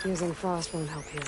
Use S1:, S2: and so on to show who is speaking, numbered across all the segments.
S1: Using frost won't help here.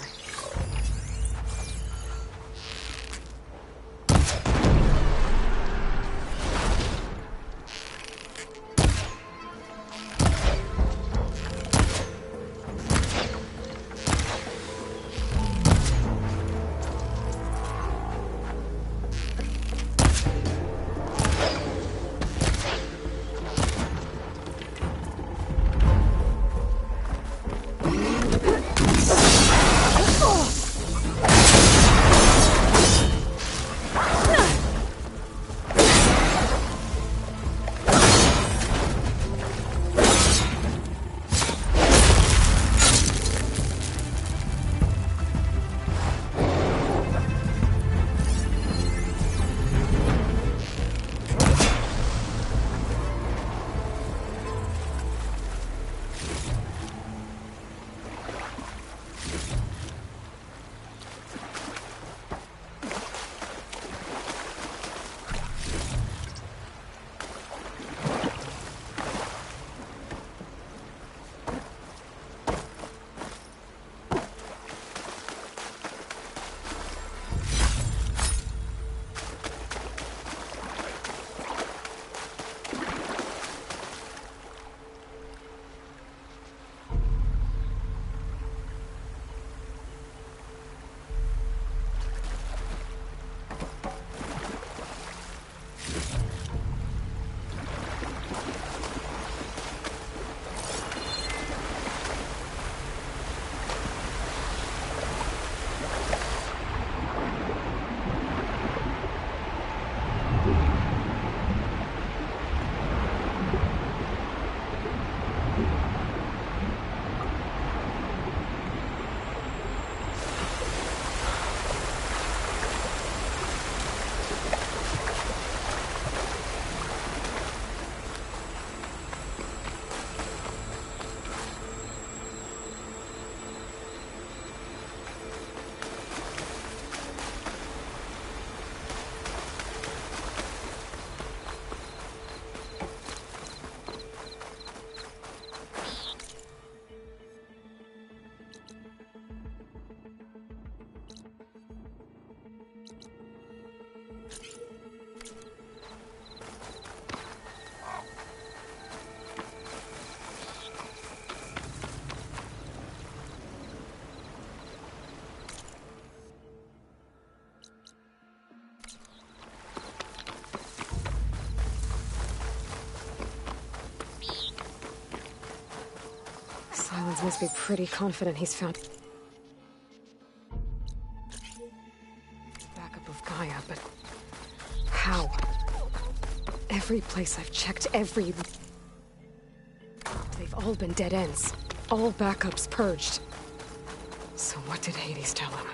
S1: Silence must be pretty confident he's found backup of Gaia, but how? Every place I've checked, they've all been dead ends. All backups purged. So what did Hades tell him?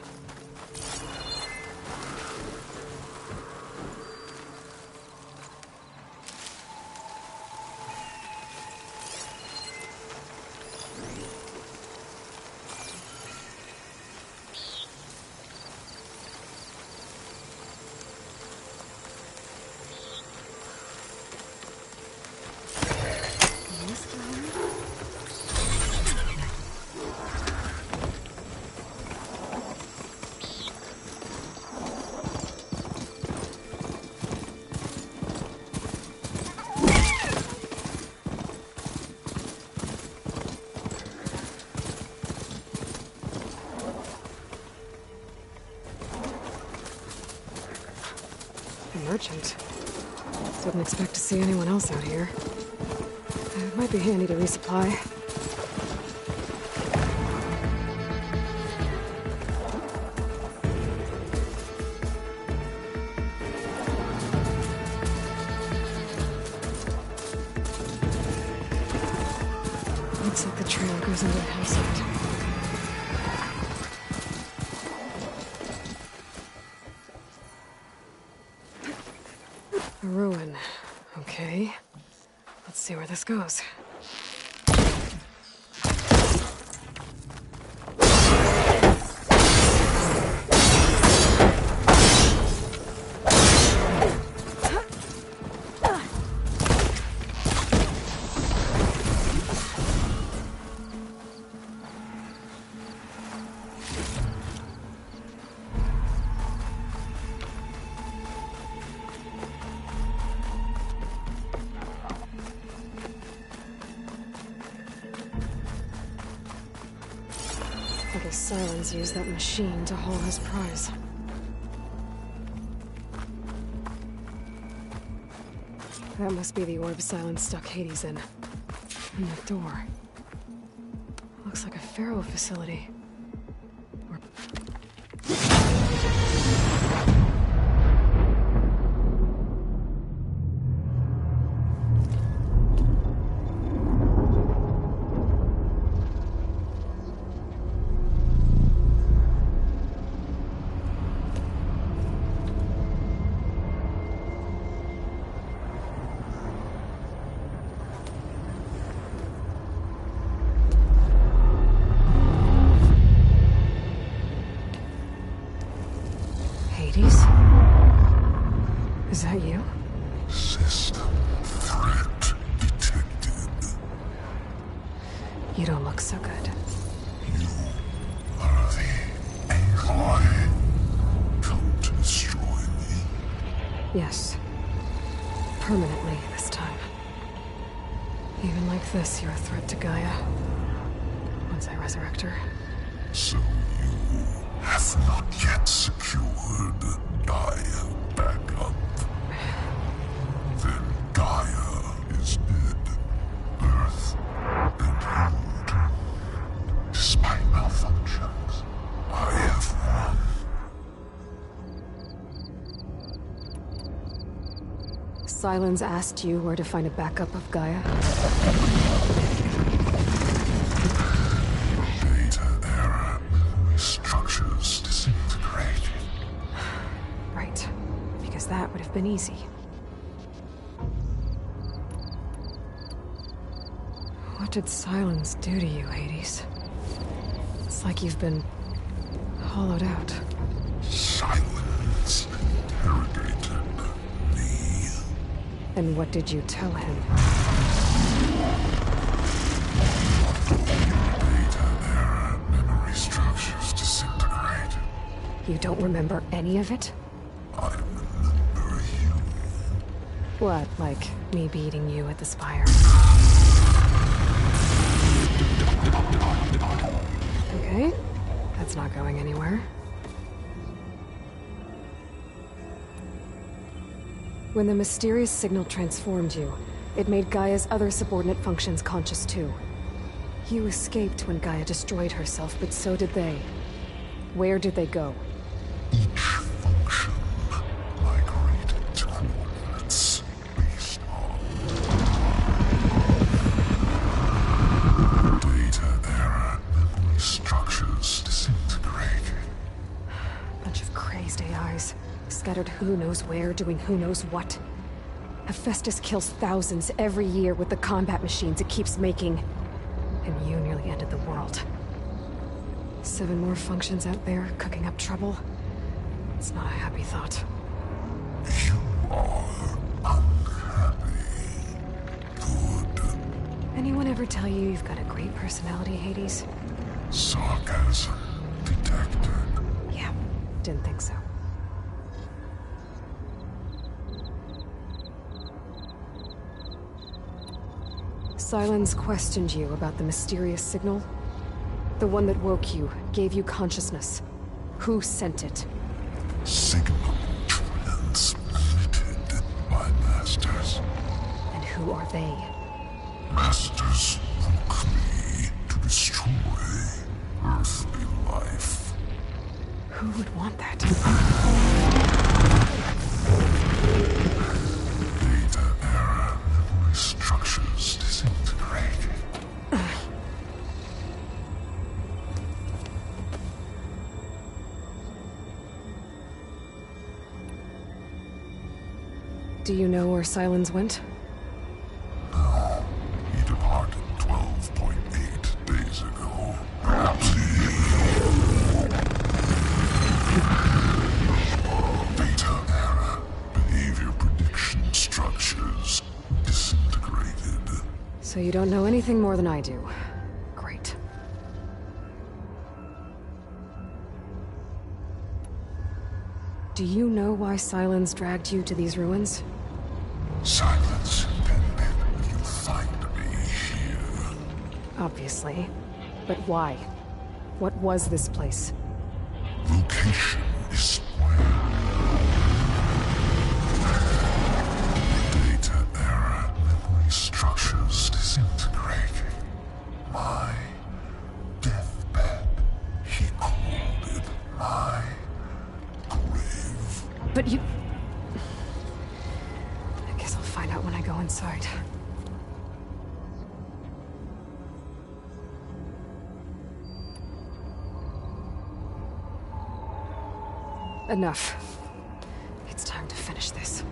S1: Merchant. Didn't expect to see anyone else out here. It might be handy to resupply. Looks like the trail goes into the hillside. A ruin. Okay. Let's see where this goes. likely Silence used that machine to haul his prize. That must be the orb Silence stuck Hades in. And that door. Looks like a Pharaoh facility. Or... Is that you?
S2: System threat detected.
S1: You don't look so good.
S2: You are the AI come to destroy me.
S1: Yes. Permanently this time. Even like this, you're a threat to Gaia. Once I resurrect her.
S2: So you have not yet secured Gaia back up. Then Gaia is dead. Earth and healed. Despite malfunctions, I have won.
S1: Silence asked you where to find a backup of Gaia?
S2: Data error. Memory structures disintegrated.
S1: Right. Because that would have been easy. What did Silence do to you, Hades? It's like you've been hollowed out.
S2: Silence interrogated me.
S1: And what did you tell him?
S2: Data error. Memory structures disintegrated.
S1: You don't remember any of it?
S2: I remember you.
S1: What, like me beating you at the Spire? Okay, that's not going anywhere. When the mysterious signal transformed you, it made Gaia's other subordinate functions conscious too. You escaped when Gaia destroyed herself, but so did they. Where did they go?
S2: Each function migrated to coordinates based on data error. Memory structures disintegrated.
S1: Bunch of crazed AIs, scattered who knows where, doing who knows what. Hephaestus kills thousands every year with the combat machines it keeps making. And you nearly ended the world. 7 more functions out there, cooking up trouble. It's not a happy thought.
S2: You are unhappy. Good.
S1: Anyone ever tell you you've got a great personality, Hades?
S2: Sarcasm detected.
S1: Yeah, didn't think so. Silence questioned you about the mysterious signal. The one that woke you, gave you consciousness. Who sent it?
S2: Signal transmitted by masters.
S1: And who are they?
S2: Masters woke me to destroy earthly life.
S1: Who would want that?
S2: Data error. Memory structures disintegrated.
S1: Do you know where Silence went?
S2: No, he departed 12.8 days ago. Perhaps data error. Behavior prediction structures disintegrated.
S1: So you don't know anything more than I do. Great. Do you know why Silence dragged you to these ruins?
S2: Silence intended you'll find me here.
S1: Obviously. But why? What was this place?
S2: Location is square. Data error. Memory structures disintegrating. My deathbed. He called it my grave.
S1: But you... I guess I'll find out when I go inside. Enough. It's time to finish this.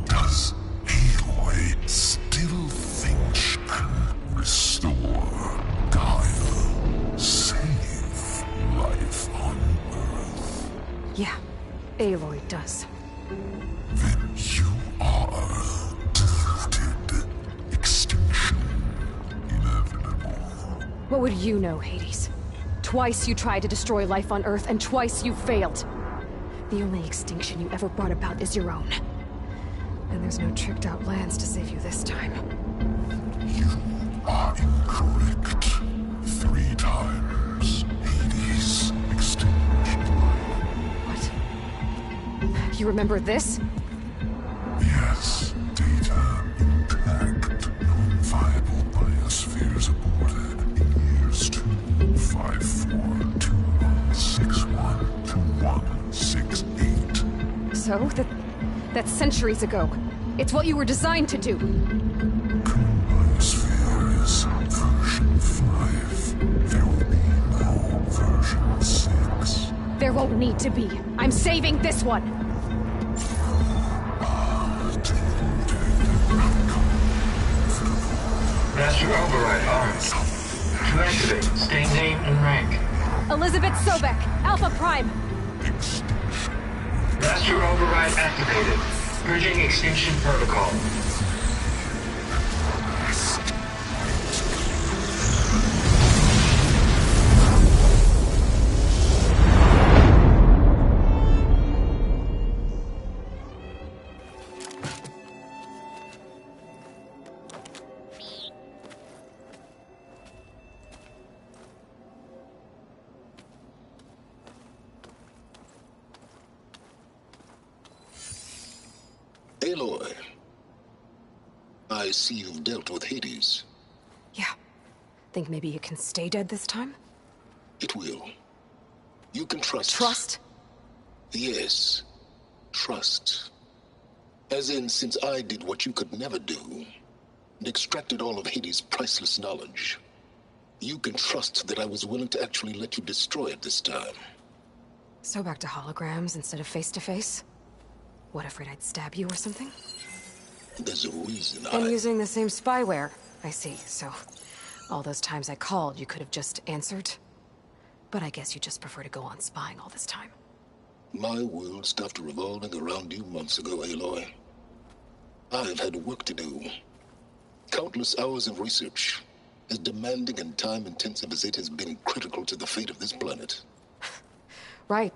S2: Does Aloy still think she can restore Gaia? Save life on Earth?
S1: Yeah, Aloy does.
S2: Then you are deluded. Extinction inevitable.
S1: What would you know, Hades? Twice you tried to destroy life on Earth, and twice you failed. The only extinction you ever brought about is your own. And there's no tricked-out lands to save you this time.
S2: You are incorrect. 3 times. Hades. Extinction.
S1: What? You remember this?
S2: Yes. Data intact. Non-viable biospheres aborted in years 254, 2161, 2168.
S1: So? That's centuries ago. It's what you were designed to do.
S2: Biosphere is version 5. There will be no version 6.
S1: There won't need to be. I'm saving this one.
S3: Master override armed. To activate, state name and rank.
S1: Elizabeth Sobek, Alpha Prime.
S3: Master override activated. Purging extinction protocol.
S4: Aloy, I see you've dealt with Hades.
S1: Yeah. Think maybe you can stay dead this time?
S4: It will. You can trust.
S1: Trust?
S4: Yes. Trust. As in, since I did what you could never do, and extracted all of Hades' priceless knowledge, you can trust that I was willing to actually let you destroy it this time.
S1: So back to holograms instead of face-to-face? What, afraid I'd stab you or something?
S4: There's a reason
S1: And using the same spyware. I see, so... all those times I called, you could have just answered? But I guess you just prefer to go on spying all this time.
S4: My world stopped revolving around you months ago, Aloy. I've had work to do. Countless hours of research, as demanding and time-intensive as it has been critical to the fate of this planet.
S1: Right,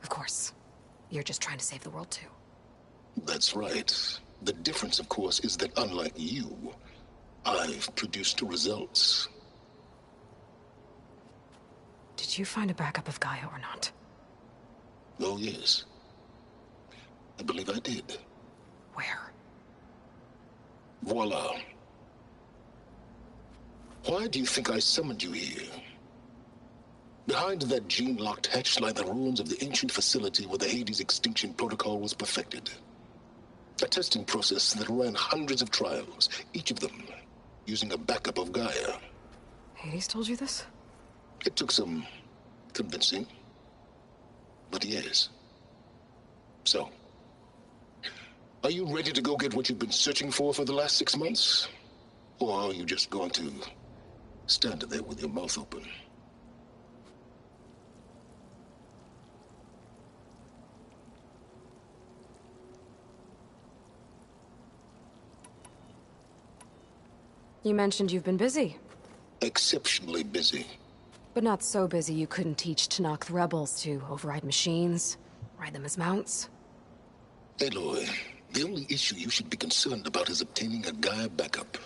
S1: of course. You're just trying to save the world, too.
S4: That's right. The difference, of course, is that unlike you, I've produced results.
S1: Did you find a backup of Gaia or not?
S4: Oh, yes. I believe I did.
S1: Where?
S4: Voila. Why do you think I summoned you here? Behind that gene-locked hatch lie the ruins of the ancient facility where the Hades extinction protocol was perfected. A testing process that ran hundreds of trials, each of them using a backup of Gaia.
S1: Hades told you this?
S4: It took some convincing, but yes. So, are you ready to go get what you've been searching for the last 6 months? Or are you just going to stand there with your mouth open?
S1: You mentioned you've been busy.
S4: Exceptionally busy.
S1: But not so busy you couldn't teach Tanakh the rebels to override machines, ride them as mounts.
S4: Aloy, the only issue you should be concerned about is obtaining a Gaia backup.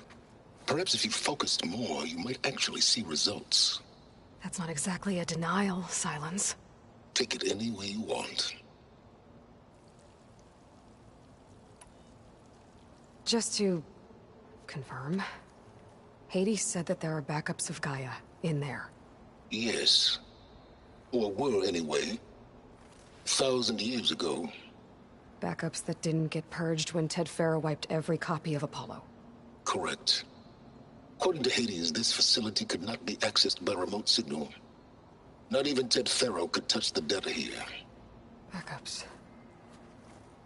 S4: Perhaps if you focused more, you might actually see results.
S1: That's not exactly a denial, Silence.
S4: Take it any way you want.
S1: Just to confirm, Hades said that there are backups of Gaia in there.
S4: Yes. Or were anyway. 1,000 years ago.
S1: Backups that didn't get purged when Ted Farrow wiped every copy of Apollo.
S4: Correct. According to Hades, this facility could not be accessed by remote signal. Not even Ted Farrow could touch the data here.
S1: Backups.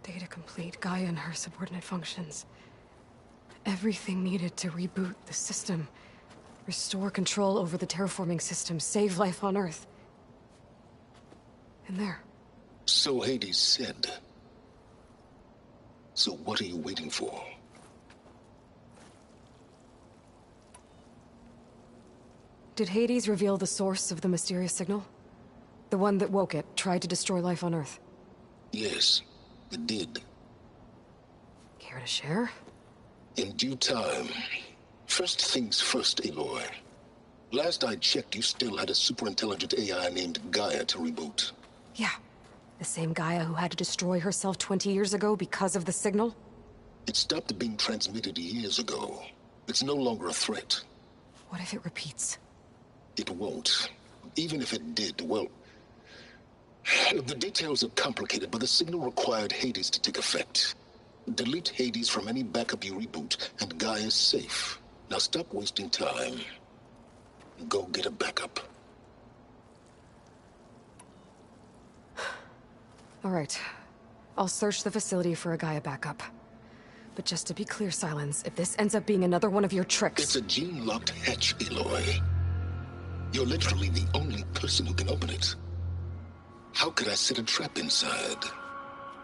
S1: Data complete, Gaia and her subordinate functions. Everything needed to reboot the system. Restore control over the terraforming system, save life on Earth. And there.
S4: So Hades said. So what are you waiting for?
S1: Did Hades reveal the source of the mysterious signal? The one that woke it, tried to destroy life on Earth?
S4: Yes, it did.
S1: Care to share?
S4: In due time. First things first, Aloy. Last I checked, you still had a superintelligent AI named Gaia to reboot.
S1: Yeah. The same Gaia who had to destroy herself 20 years ago because of the signal?
S4: It stopped being transmitted years ago. It's no longer a threat.
S1: What if it repeats?
S4: It won't. Even if it did, well... The details are complicated, but the signal required Hades to take effect. Delete Hades from any backup you reboot, and Gaia's safe. Now stop wasting time. Go get a backup.
S1: All right. I'll search the facility for a Gaia backup. But just to be clear, Silence, if this ends up being another one of your tricks...
S4: It's a gene-locked hatch, Aloy. You're literally the only person who can open it. How could I set a trap inside?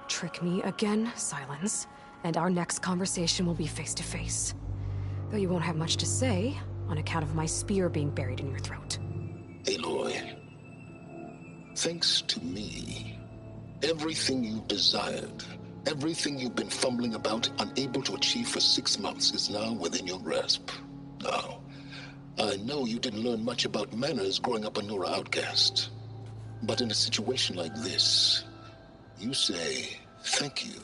S1: Trick me again, Silence, and our next conversation will be face-to-face. Though you won't have much to say, on account of my spear being buried in your throat.
S4: Aloy, thanks to me, everything you desired, everything you've been fumbling about, unable to achieve for 6 months, is now within your grasp. Now, I know you didn't learn much about manners growing up a Nora outcast. But in a situation like this, you say, thank you,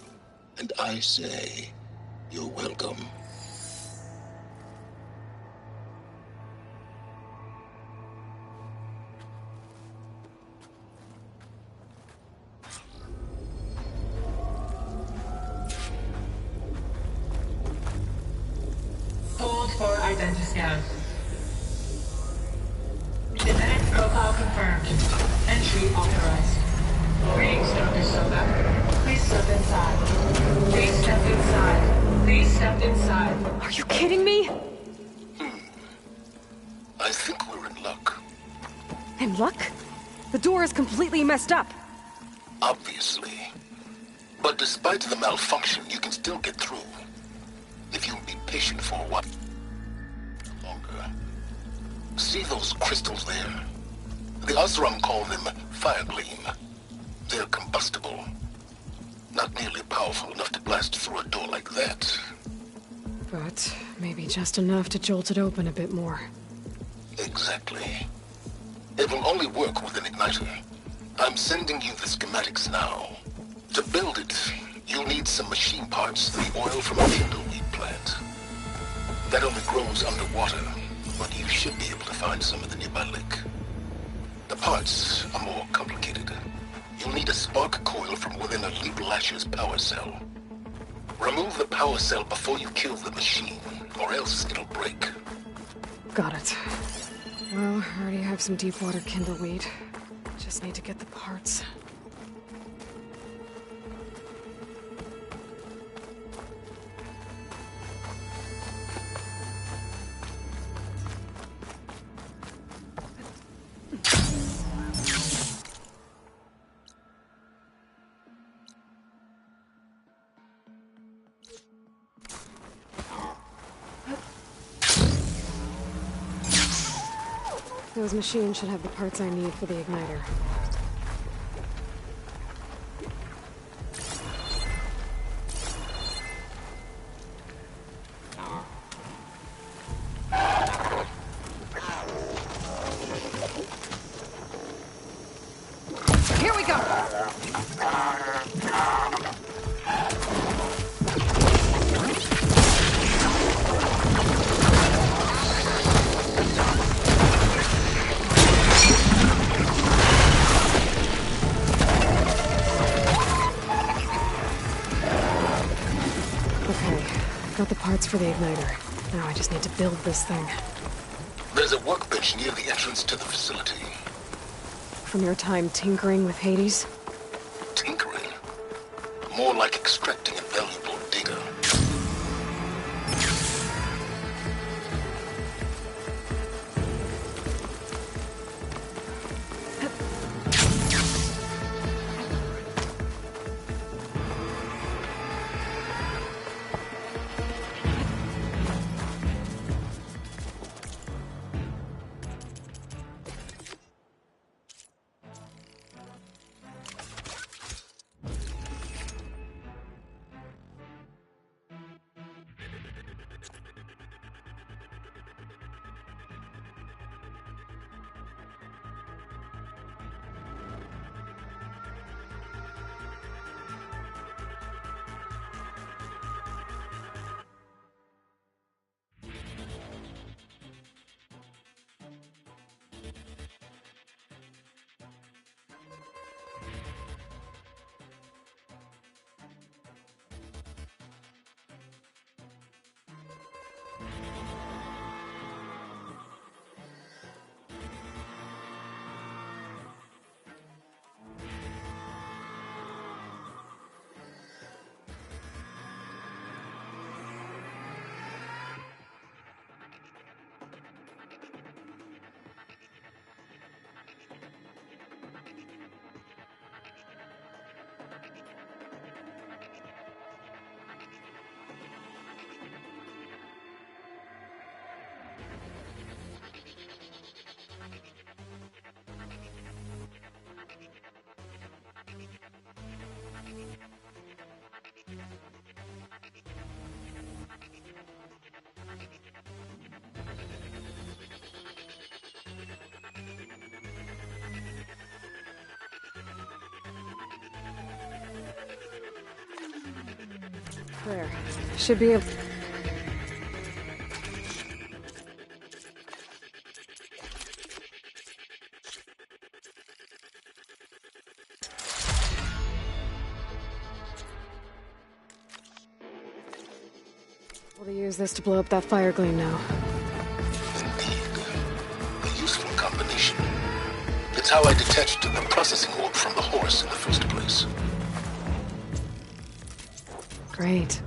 S4: and I say, you're welcome.
S3: Hold for identity scan. Genetic profile confirmed. Entry authorized. Greetings, Dr. Soka. Please step inside. Please step inside. Please step inside.
S1: Are you kidding me?
S4: I think we're in luck.
S1: In luck? The door is completely messed up.
S4: Obviously. But despite the malfunction, you can still get through. If you'll be patient for a while longer. See those crystals there? The Osram call them fire gleam. They're combustible. Not nearly powerful enough to blast through a door like that.
S1: But maybe just enough to jolt it open a bit more.
S4: Exactly. It will only work with an igniter. I'm sending you the schematics now. To build it, you'll need some machine parts, the oil from a kindleweed plant. That only grows underwater, but you should be able to find some in the nearby lake. The parts are more complicated. You'll need a spark coil from within a Leap Lasher's power cell. Remove the power cell before you kill the machine, or else it'll break.
S1: Got it. Well, I already have some deep water kindleweed. Just need to get the parts. Those machines should have the parts I need for the igniter. Okay, I've got the parts for the igniter. Now I just need to build this thing.
S4: There's a workbench near the entrance to the facility.
S1: From your time tinkering with Hades?
S4: Tinkering? More like extracting invaluable data.
S1: There. Should be able... We'll use this to blow up that fire gleam now.
S4: Indeed. A useful combination. It's how I detached the processing orb from the horse in the first place.
S1: Great.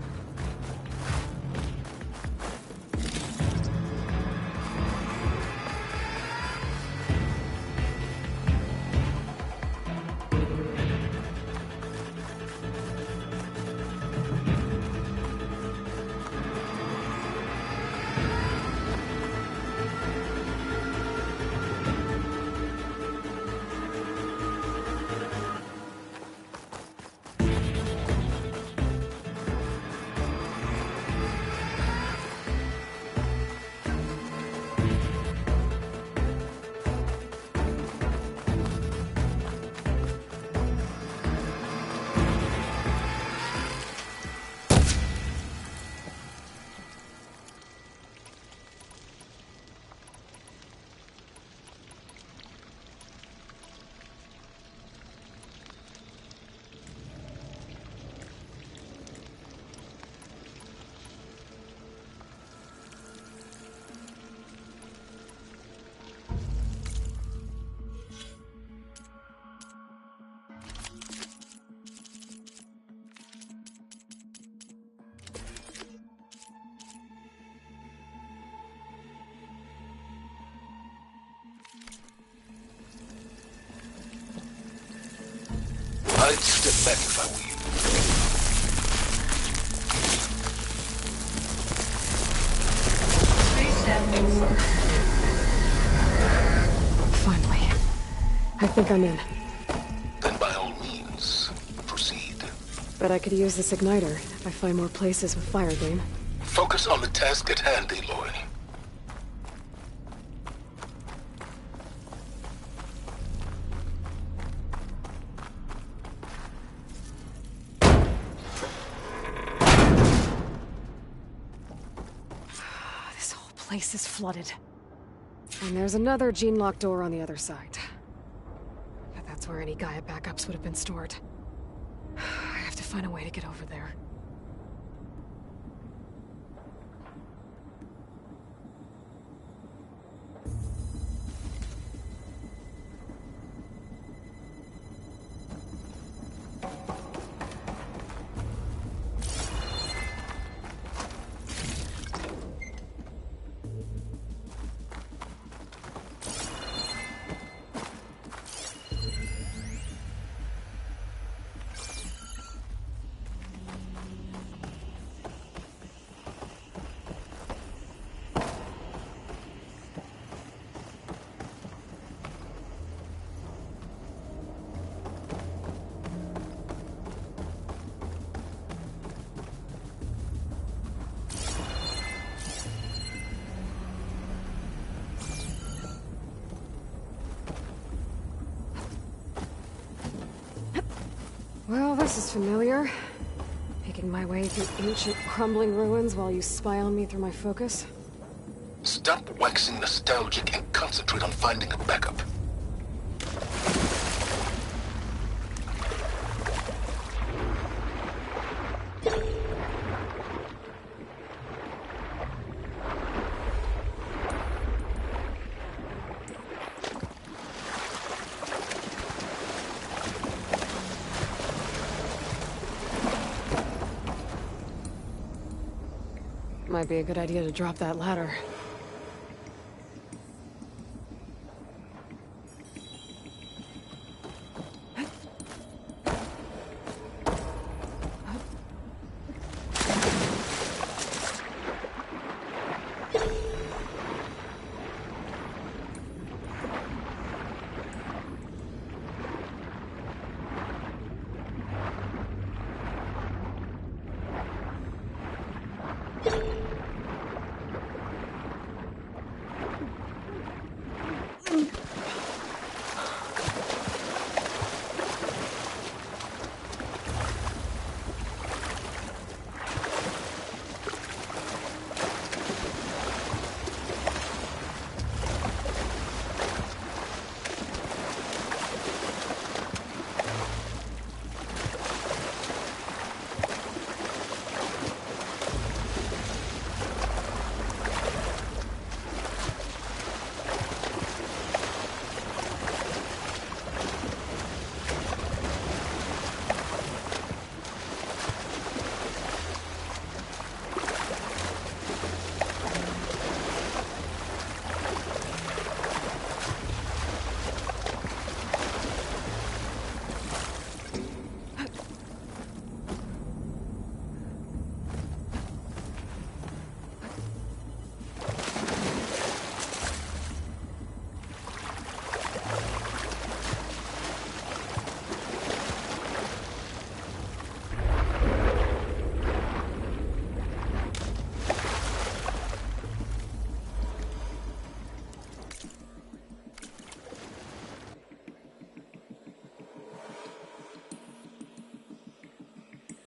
S4: I'd step back if I were you.
S3: Please step inside.
S1: Finally. I think I'm in.
S4: Then by all means, proceed.
S1: Bet I could use this igniter if I find more places with fire gleam.
S4: Focus on the task at hand, Aloy.
S1: This whole place is flooded. And there's another gene-locked door on the other side. But that's where any Gaia backups would have been stored. I have to find a way to get over there. This is familiar. Making my way through ancient, crumbling ruins while you spy on me through my focus.
S4: Stop waxing nostalgic and concentrate on finding a backup.
S1: Might be a good idea to drop that ladder.